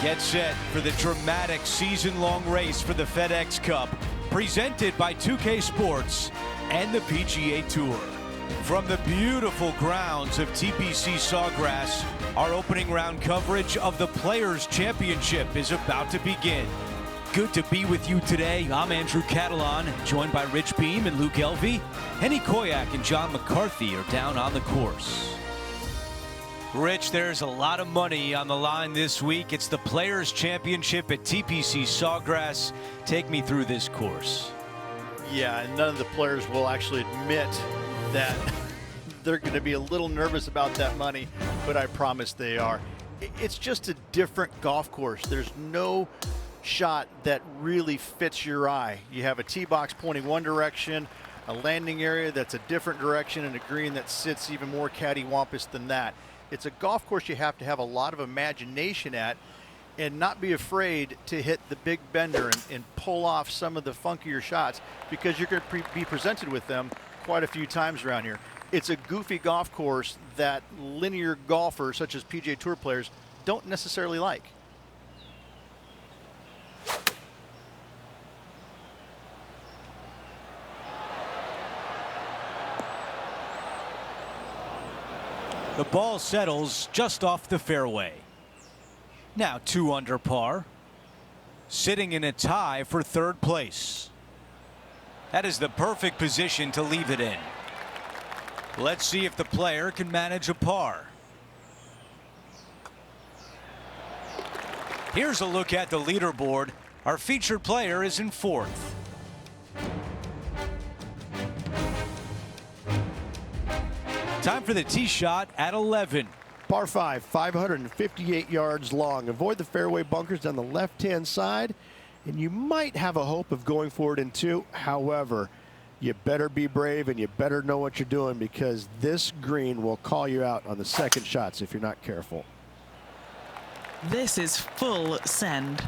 Get set for the dramatic season-long race for the FedEx Cup, presented by 2K Sports and the PGA Tour. From the beautiful grounds of TPC Sawgrass, our opening round coverage of the Players' Championship is about to begin. Good to be with you today. I'm Andrew Catalan, joined by Rich Beam and Luke Elvey. Henny Koyak and John McCarthy are down on the course. Rich, there's a lot of money on the line this week. It's the Players' Championship at TPC Sawgrass. Take me through this course. Yeah, and none of the players will actually admit that they're going to be a little nervous about that money, but I promise they are. It's just a different golf course. There's no shot that really fits your eye. You have a tee box pointing one direction, a landing area that's a different direction, and a green that sits even more cattywampus than that. It's a golf course you have to have a lot of imagination at and not be afraid to hit the big bender and pull off some of the funkier shots, because you're going to be presented with them quite a few times around here. It's a goofy golf course that linear golfers such as PGA Tour players don't necessarily like. The ball settles just off the fairway. Now 2 under par, sitting in a tie for third place. That is the perfect position to leave it in. Let's see if the player can manage a par. Here's a look at the leaderboard. Our featured player is in fourth. Time for the tee shot at 11. Par 5, 558 yards long. Avoid the fairway bunkers on the left-hand side, and you might have a hope of going for it in 2. However, you better be brave and you better know what you're doing, because this green will call you out on the second shots if you're not careful. This is full send.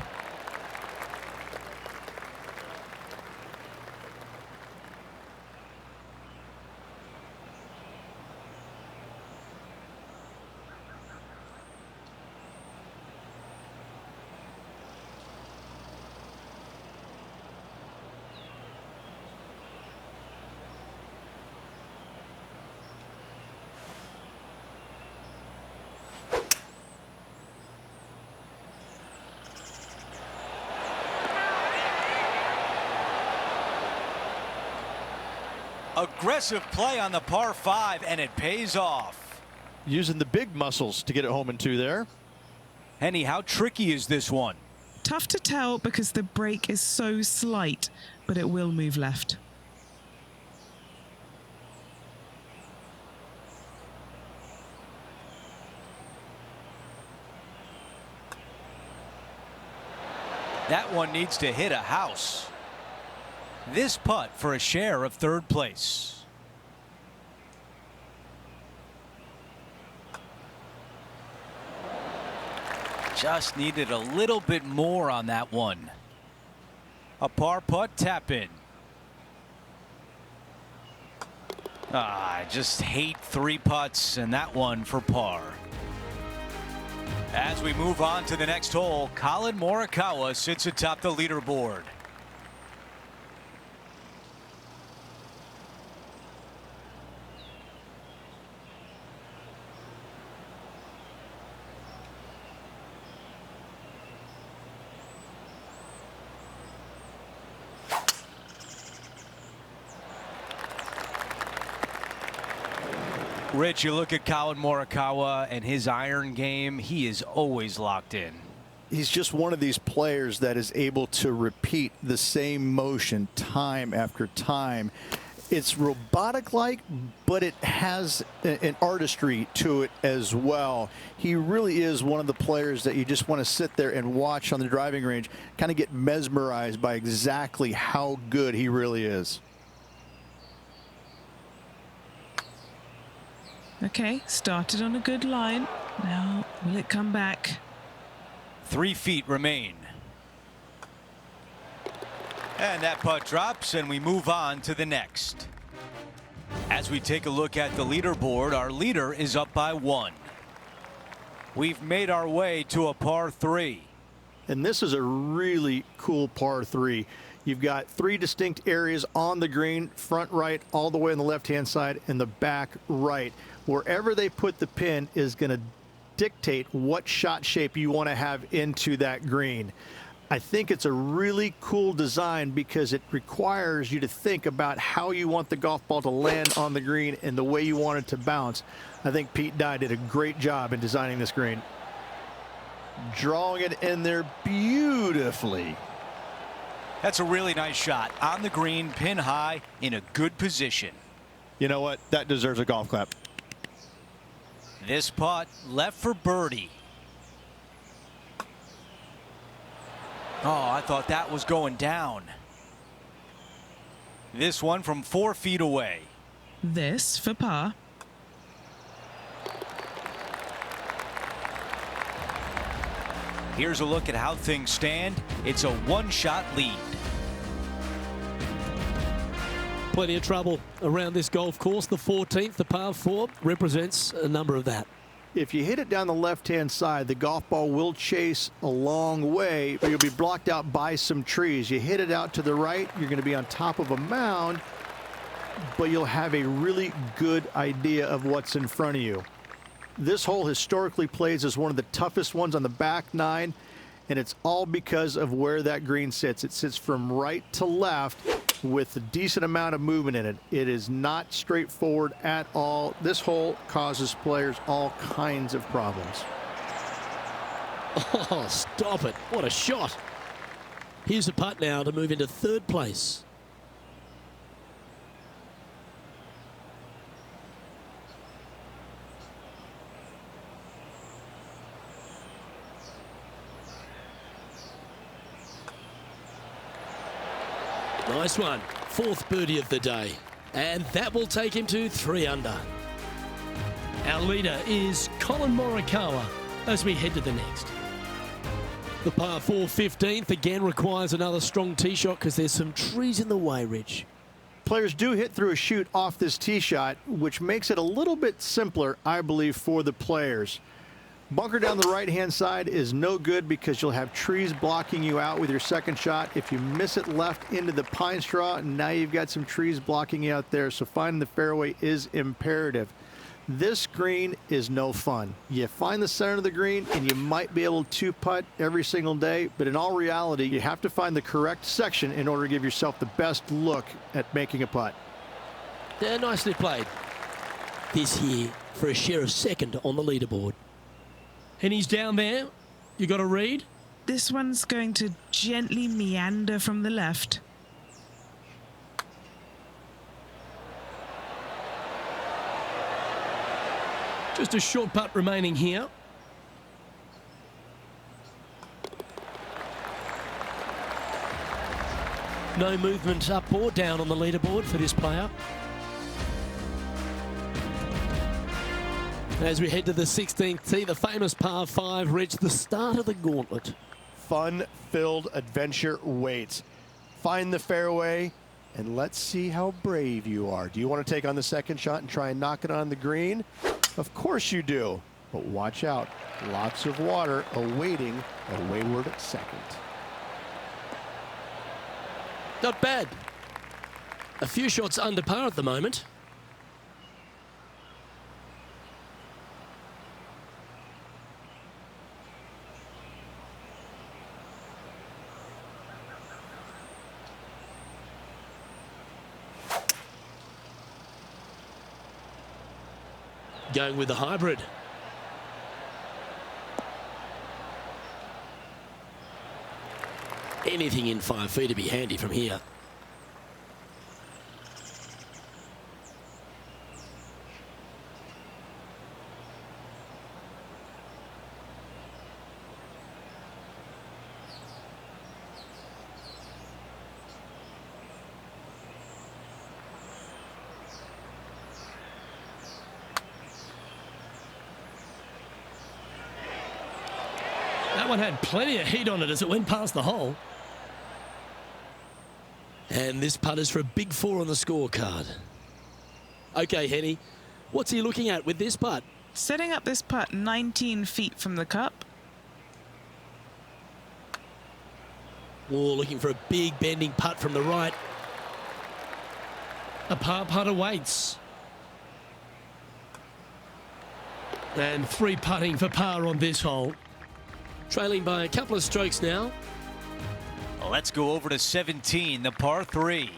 Aggressive play on the par 5, and it pays off. Using the big muscles to get it home in 2 there. Henny, how tricky is this one? Tough to tell because the break is so slight, but it will move left. That one needs to hit a house. This putt for a share of third place. Just needed a little bit more on that one. A par putt, tap in. I just hate 3 putts, and that one for par. As we move on to the next hole, Collin Morikawa sits atop the leaderboard. Rich, you look at Collin Morikawa and his iron game, he is always locked in. He's just one of these players that is able to repeat the same motion time after time. It's robotic-like, but it has an artistry to it as well. He really is one of the players that you just want to sit there and watch on the driving range, kind of get mesmerized by exactly how good he really is. Okay, started on a good line. Now, will it come back? 3 feet remain. And that putt drops, and we move on to the next. As we take a look at the leaderboard, our leader is up by 1. We've made our way to a par 3. And this is a really cool par 3. You've got 3 distinct areas on the green, front right, all the way on the left-hand side, and the back right. Wherever they put the pin is going to dictate what shot shape you want to have into that green. I think it's a really cool design because it requires you to think about how you want the golf ball to land on the green and the way you want it to bounce. I think Pete Dye did a great job in designing this green. Drawing it in there beautifully. That's a really nice shot. On the green, pin high, in a good position. You know what? That deserves a golf clap. This putt left for birdie. Oh, I thought that was going down. This one from 4 feet away. This for par. Here's a look at how things stand. It's a one-shot lead. Plenty of trouble around this golf course. The 14th, the par 4, represents a number of that. If you hit it down the left-hand side, the golf ball will chase a long way, but you'll be blocked out by some trees. You hit it out to the right, you're going to be on top of a mound, but you'll have a really good idea of what's in front of you. This hole historically plays as one of the toughest ones on the back 9, and it's all because of where that green sits. It sits from right to left with a decent amount of movement in it. It is not straightforward at all. This hole causes players all kinds of problems. Oh, stop it. What a shot. Here's a putt now to move into 3rd place. Nice one. 4th birdie of the day. And that will take him to 3 under. Our leader is Colin Morikawa as we head to the next. The par 4 15th again requires another strong tee shot because there's some trees in the way, Rich. Players do hit through a chute off this tee shot, which makes it a little bit simpler, I believe, for the players. Bunker down the right-hand side is no good because you'll have trees blocking you out with your second shot. If you miss it left into the pine straw, now you've got some trees blocking you out there, so finding the fairway is imperative. This green is no fun. You find the center of the green and you might be able to putt every single day, but in all reality, you have to find the correct section in order to give yourself the best look at making a putt. Yeah, nicely played. This here for a share of 2nd on the leaderboard. And he's down there. You got a read? This one's going to gently meander from the left. Just a short putt remaining here. No movement up or down on the leaderboard for this player. As we head to the 16th tee, the famous par 5 reached the start of the gauntlet. Fun-filled adventure waits. Find the fairway, and let's see how brave you are. Do you want to take on the second shot and try and knock it on the green? Of course you do, but watch out. Lots of water awaiting a wayward second. Not bad. A few shots under par at the moment. Going with the hybrid. Anything in 5 feet to be handy from here. That one had plenty of heat on it as it went past the hole. And this putt is for a big 4 on the scorecard. Okay, Henny, what's he looking at with this putt? Setting up this putt 19 feet from the cup. Oh, looking for a big bending putt from the right. A par putt awaits. And 3 putting for par on this hole. Trailing by a couple of strokes now. Let's go over to 17, the par 3.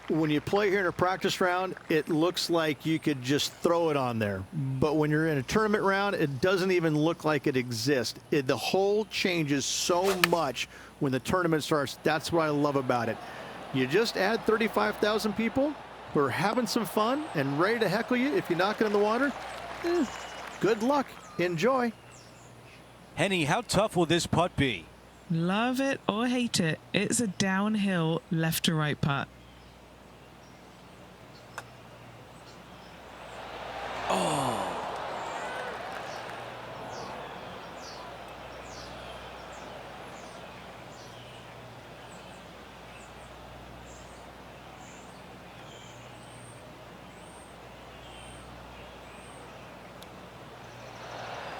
When you play here in a practice round, it looks like you could just throw it on there. But when you're in a tournament round, it doesn't even look like it exists. The hole changes so much when the tournament starts. That's what I love about it. You just add 35,000 people who are having some fun and ready to heckle you if you knock it in the water. Good luck. Enjoy. Henny, how tough will this putt be? Love it or hate it, it's a downhill left to right putt.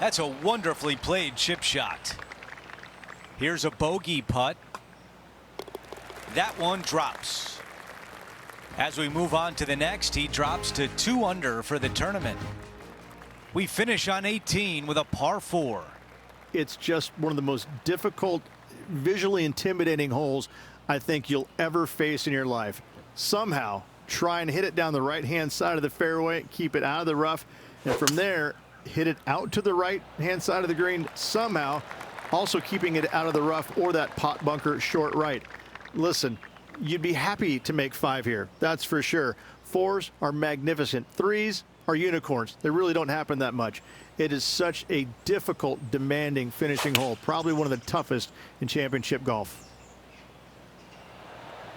That's a wonderfully played chip shot. Here's a bogey putt. That one drops. As we move on to the next, he drops to 2 under for the tournament. We finish on 18 with a par 4. It's just one of the most difficult, visually intimidating holes I think you'll ever face in your life. Somehow, try and hit it down the right-hand side of the fairway, keep it out of the rough, and from there, hit it out to the right-hand side of the green somehow, also keeping it out of the rough or that pot bunker short right. Listen, you'd be happy to make 5 here, that's for sure. 4s are magnificent. 3s are unicorns. They really don't happen that much. It is such a difficult, demanding finishing hole, probably one of the toughest in championship golf.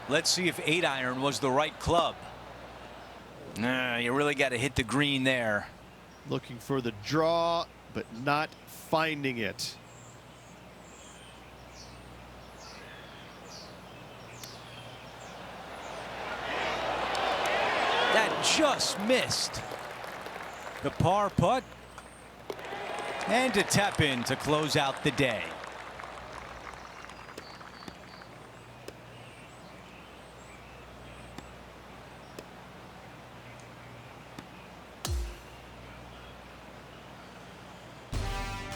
Let's see if 8-iron was the right club. You really got to hit the green there. Looking for the draw, but not finding it. That just missed. The par putt. And to tap in to close out the day.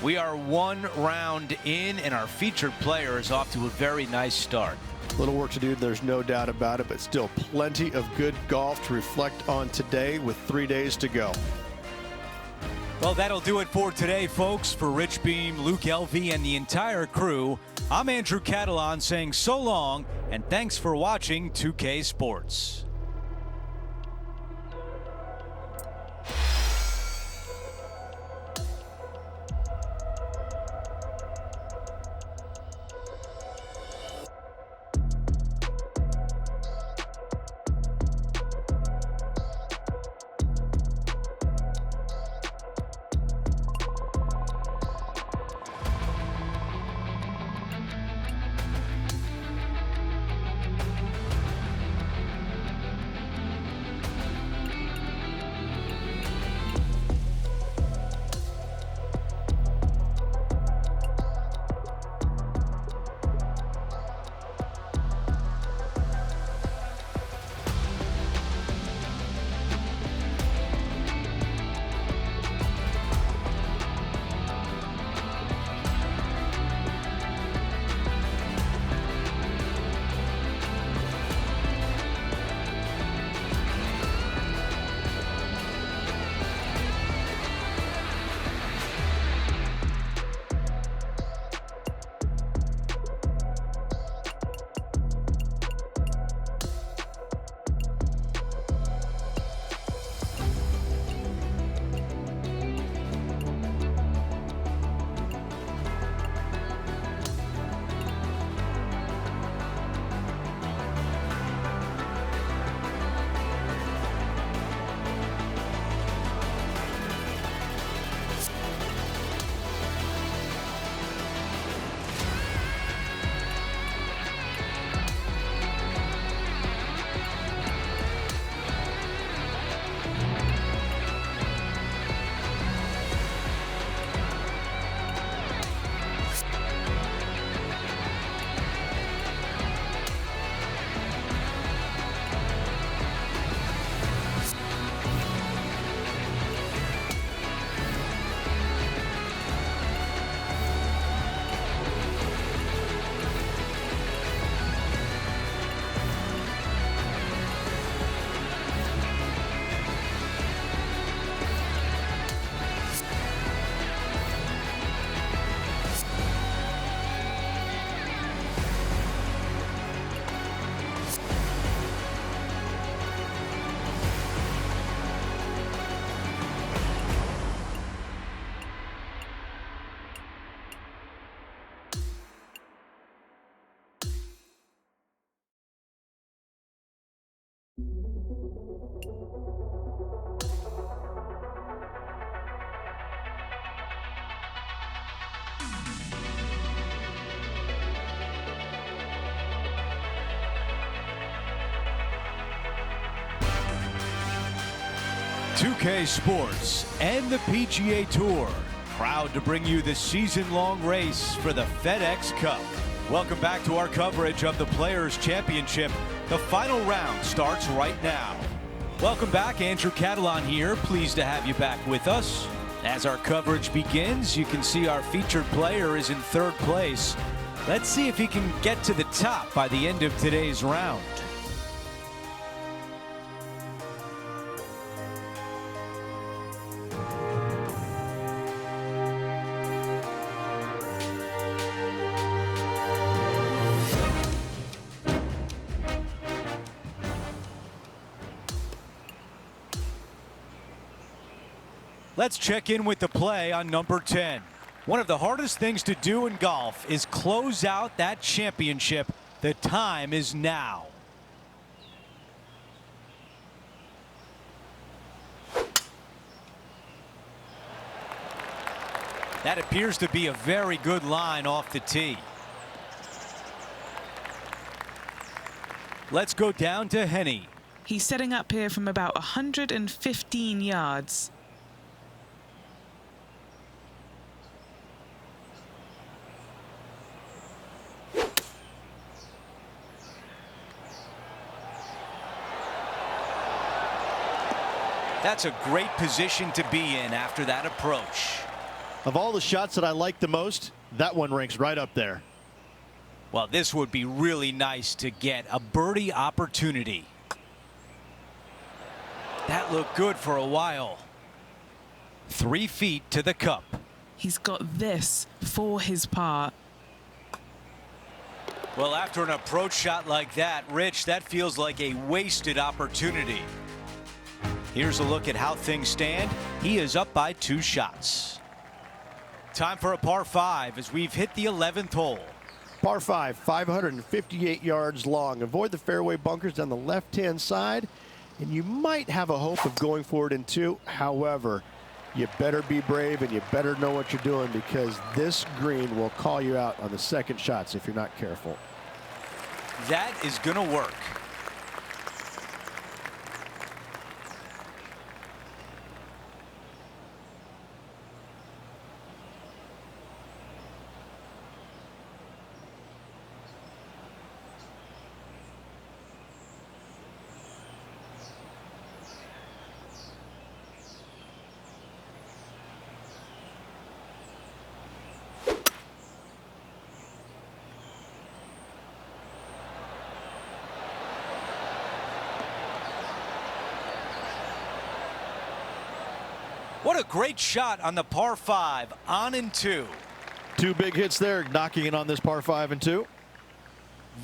We are 1 round in, and our featured player is off to a very nice start. Little work to do, there's no doubt about it, but still plenty of good golf to reflect on today with 3 days to go. Well, that'll do it for today, folks. For Rich Beam, Luke Elvey, and the entire crew, I'm Andrew Catalan saying so long, and thanks for watching 2K Sports. .2K Sports and the PGA Tour, proud to bring you the season-long race for the FedEx Cup. Welcome back to our coverage of the Players' Championship. The final round starts right now. Welcome back, Andrew Catalon here. Pleased to have you back with us. As our coverage begins, you can see our featured player is in third place. Let's see if he can get to the top by the end of today's round. Let's check in with the play on number 10. One of the hardest things to do in golf is close out that championship. The time is now. That appears to be a very good line off the tee. Let's go down to Henny. He's setting up here from about 115 yards. That's a great position to be in after that approach. Of all the shots that I like the most, that one ranks right up there. Well, this would be really nice to get a birdie opportunity. That looked good for a while. 3 feet to the cup. He's got this for his par. Well, after an approach shot like that, Rich, that feels like a wasted opportunity. Here's a look at how things stand. He is up by 2 shots. Time for a par 5 as we've hit the 11th hole. Par 5, 558 yards long. Avoid the fairway bunkers down the left-hand side, and you might have a hope of going for it in 2. However, you better be brave and you better know what you're doing, because this green will call you out on the second shots if you're not careful. That is going to work. What a great shot on the par 5, on and 2. 2 big hits there, knocking it on this par 5 and 2.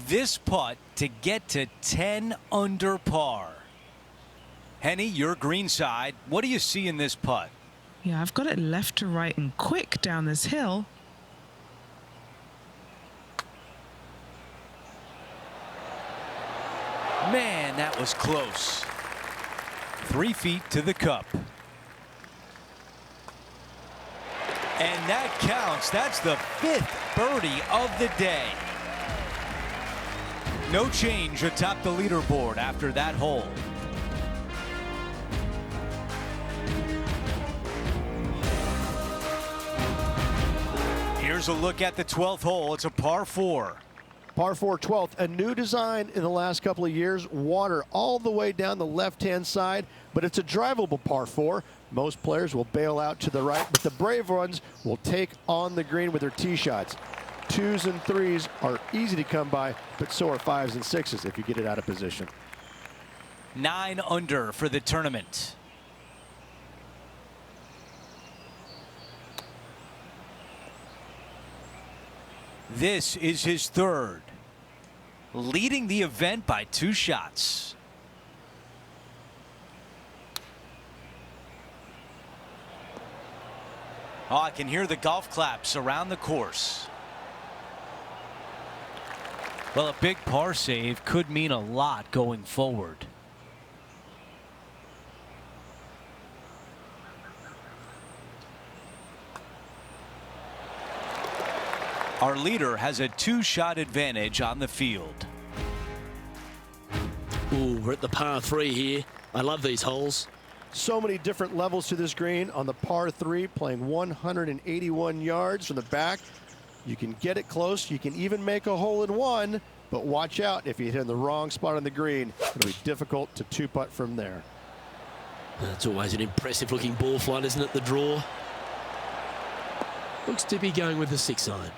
This putt to get to 10 under par. Henny, your green side. What do you see in this putt? Yeah, I've got it left to right and quick down this hill. Man, that was close. 3 feet to the cup. And that counts. That's the 5th birdie of the day. No change atop the leaderboard after that hole. Here's a look at the 12th hole. It's a par 4. Par 4 12th, a new design in the last couple of years. Water all the way down the left-hand side, but it's a drivable par 4. Most players will bail out to the right, but the brave ones will take on the green with their tee shots. 2s and 3s are easy to come by, but so are 5s and 6s if you get it out of position. 9 under for the tournament. This is his 3rd, leading the event by 2 shots. Oh, I can hear the golf claps around the course. Well, a big par save could mean a lot going forward. Our leader has a 2-shot advantage on the field. Ooh, we're at the par 3 here. I love these holes. So many different levels to this green. On the par 3, playing 181 yards from the back. You can get it close. You can even make a hole in one, but watch out if you hit in the wrong spot on the green. It'll be difficult to 2-putt from there. That's always an impressive looking ball flight, isn't it, the draw? Looks to be going with the 6-iron.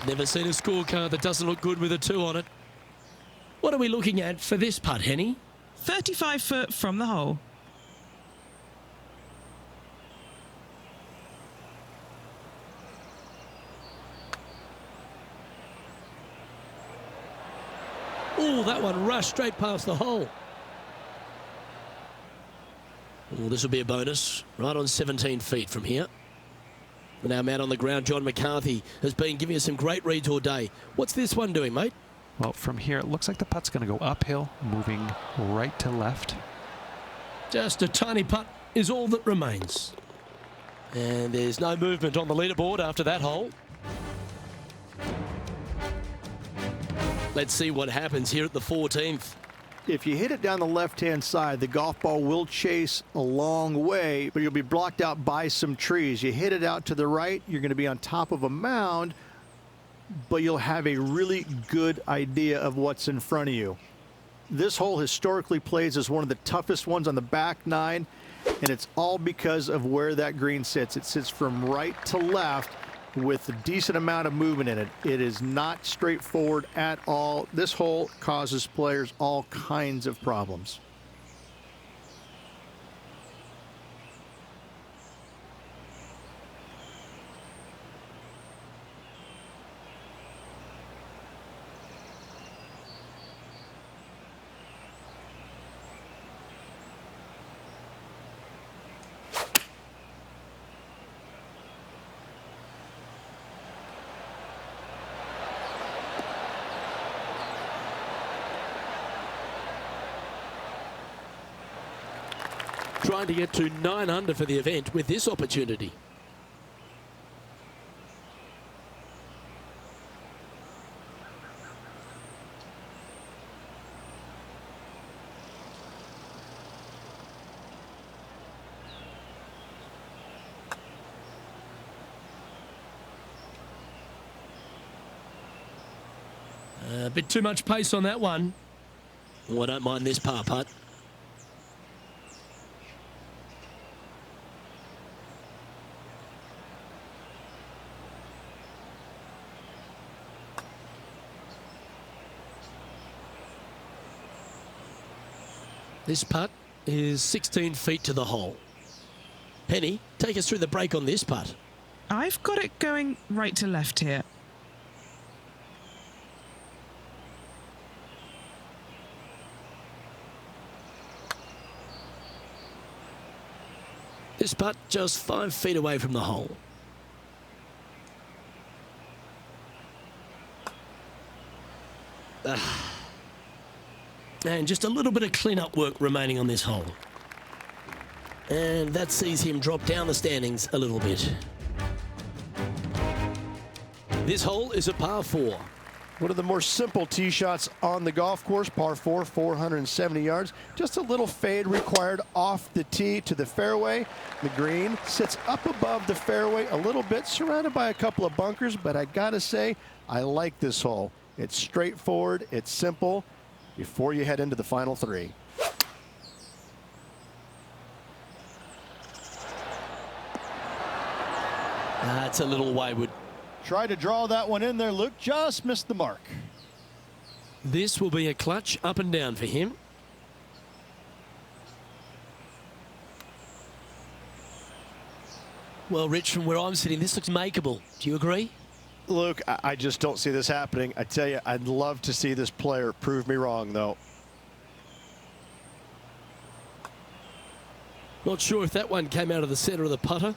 Never seen a scorecard that doesn't look good with a 2 on it. What are we looking at for this putt, Henny? 35 foot from the hole. Oh, that one rushed straight past the hole. Oh, this will be a bonus. Right on 17 feet from here. And our man on the ground, John McCarthy, has been giving us some great reads all day. What's this one doing, mate? Well, from here, it looks like the putt's going to go uphill, moving right to left. Just a tiny putt is all that remains. And there's no movement on the leaderboard after that hole. Let's see what happens here at the 14th. If you hit it down the left-hand side, the golf ball will chase a long way, but you'll be blocked out by some trees. You hit it out to the right, you're going to be on top of a mound, but you'll have a really good idea of what's in front of you. This hole historically plays as one of the toughest ones on the back 9, and it's all because of where that green sits. It sits from right to left with a decent amount of movement in it. It is not straightforward at all. This hole causes players all kinds of problems. Trying to get to 9 under for the event with this opportunity. A bit too much pace on that one. Oh, I don't mind this par putt. This putt is 16 feet to the hole. Penny, take us through the break on this putt. I've got it going right to left here. This putt just 5 feet away from the hole. And just a little bit of clean-up work remaining on this hole. And that sees him drop down the standings a little bit. This hole is a par 4. One of the more simple tee shots on the golf course, par 4, 470 yards. Just a little fade required off the tee to the fairway. The green sits up above the fairway a little bit, surrounded by a couple of bunkers, but I gotta say, I like this hole. It's straightforward, it's simple, before you head into the final 3. That's a little wayward. Try to draw that one in there, Luke, just missed the mark. This will be a clutch up and down for him. Well, Rich, from where I'm sitting, this looks makeable. Do you agree? Luke, I just don't see this happening. I tell you, I'd love to see this player prove me wrong, though. Not sure if that one came out of the center of the putter.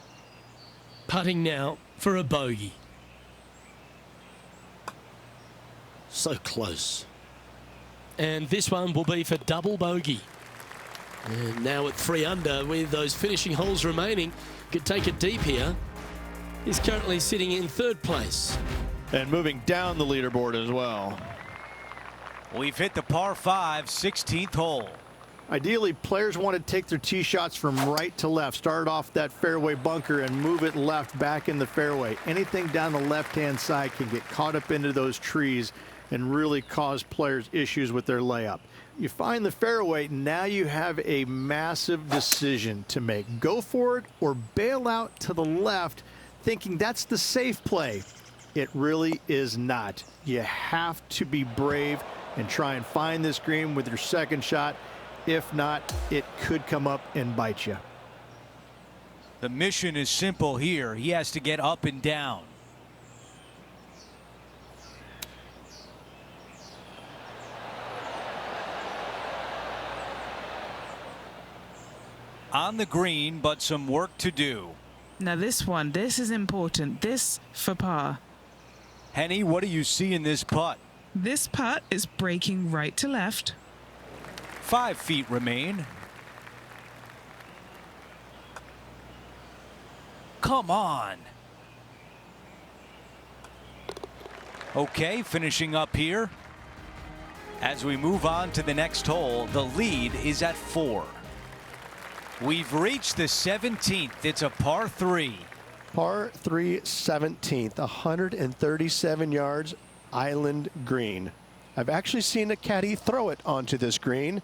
Putting now for a bogey. So close. And this one will be for double bogey. And now at 3 under with those finishing holes remaining, could take it deep here. is currently sitting in third place. And moving down the leaderboard as well. We've hit the par 5 16th hole. Ideally, players want to take their tee shots from right to left. Start off that fairway bunker and move it left back in the fairway. Anything down the left-hand side can get caught up into those trees and really cause players issues with their layup. You find the fairway, now you have a massive decision to make. Go for it or bail out to the left, thinking that's the safe play. It really is not. You have to be brave and try and find this green with your second shot. If not, it could come up and bite you. The mission is simple here. He has to get up and down. On the green, but some work to do. Now this is important. This for par. Henny, what do you see in this putt? This putt is breaking right to left. 5 feet remain. Come on. Okay, finishing up here. As we move on to the next hole, the lead is at 4. We've reached the 17th. It's a par 3. Par 3 17th, 137 yards, island green. I've actually seen a caddy throw it onto this green,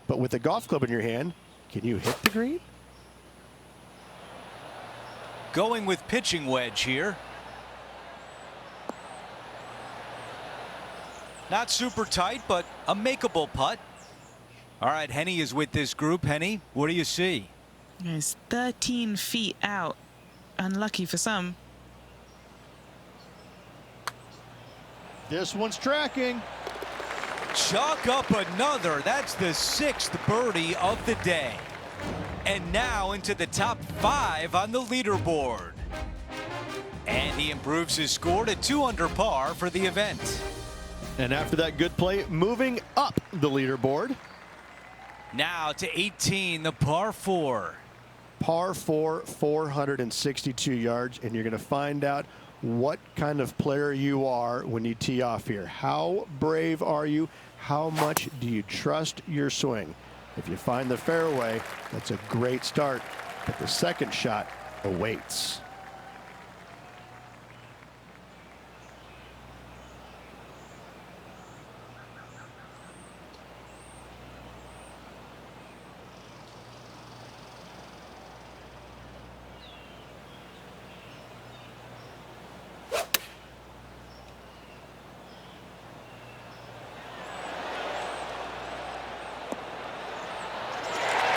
but with a golf club in your hand, can you hit the green? Going with pitching wedge here. Not super tight, but a makeable putt. All right, Henny is with this group. Henny, what do you see? It's 13 feet out. Unlucky for some. This one's tracking. Chalk up another. That's the 6th birdie of the day. And now into the top 5 on the leaderboard. And he improves his score to 2 under par for the event. And after that good play, moving up the leaderboard. Now to 18, the par 4. Par 4, 462 yards, and you're going to find out what kind of player you are when you tee off here. How brave are you? How much do you trust your swing? If you find the fairway, that's a great start, but the second shot awaits.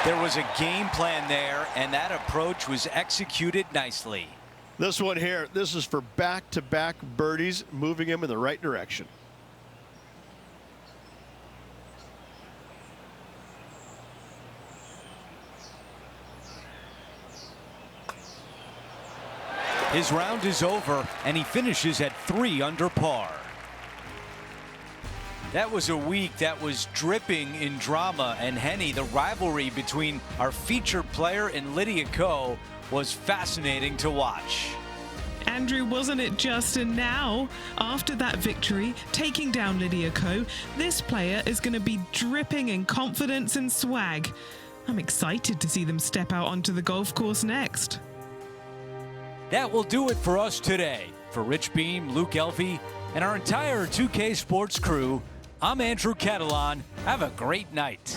There was a game plan there, and that approach was executed nicely. This one here, this is for back-to-back birdies, moving him in the right direction. His round is over, and he finishes at 3 under par. That was a week that was dripping in drama, and Henny, the rivalry between our featured player and Lydia Ko was fascinating to watch. Andrew, wasn't it just? And now, after that victory, taking down Lydia Ko, this player is going to be dripping in confidence and swag. I'm excited to see them step out onto the golf course next. That will do it for us today. For Rich Beam, Luke Elvey, and our entire 2K Sports crew, I'm Andrew Catalan. Have a great night.